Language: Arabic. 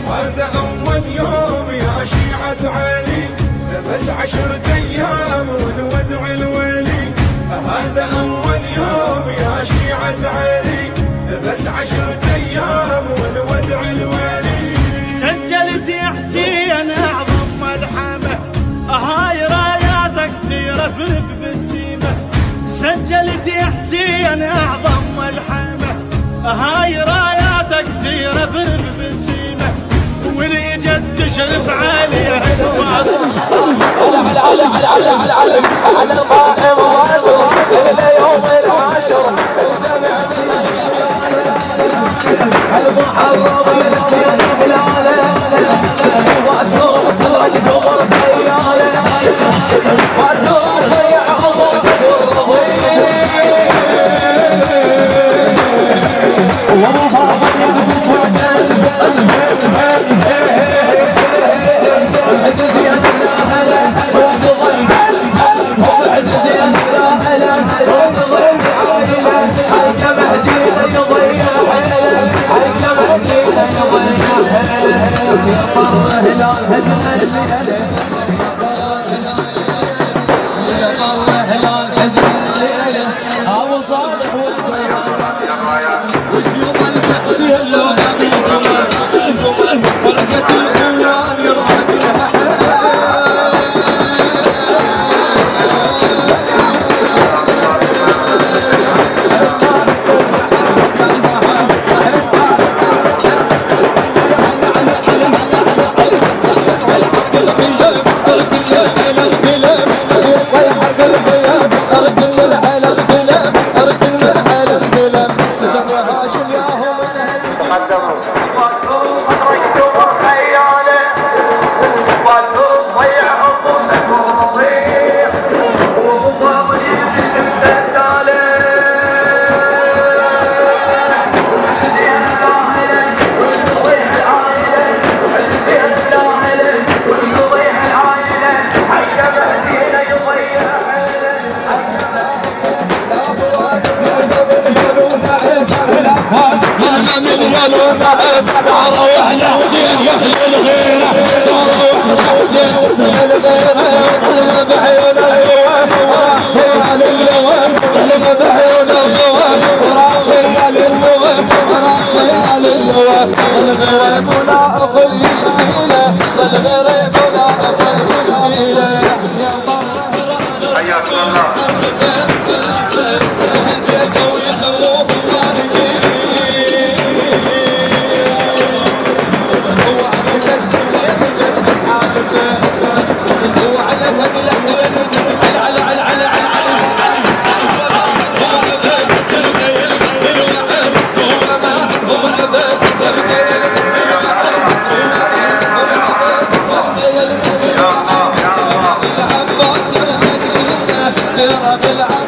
هذا أول يوم يا شيعة علي، بس 10 أيام ونودع الولي. هذا أول يوم يا شيعة علي، بس 10 أيام ونودع الولي. سجلت يا حسين أعظم ملحمة، هاي راياتك ترفرف بالسيمة. سجلت يا حسين أعظم ملحمة، هاي راياتك ترفرف بالسيمة. واللي جت تشرف عليها على القائم واجر اليوم العاشر المحرم ينسين هلاله واجر صدرك جمر خياله واجر رفيع عمرك بالرضيع وابو فاضل يلبس وجه وش يوم الحسين لو نبي قمر فرقة الخوان يرعد لها روح لحسين يا اهل الغيره روح لحسين الغيره بعيون الغوام خيال اللوام بعيون الغوام خيال اللوام خيال اللوام الغريب ولا اخل يشكيله الغريب ولا اخل يشكيله يا طهر حياك الله ويسموه خارجي يا رب العالمين.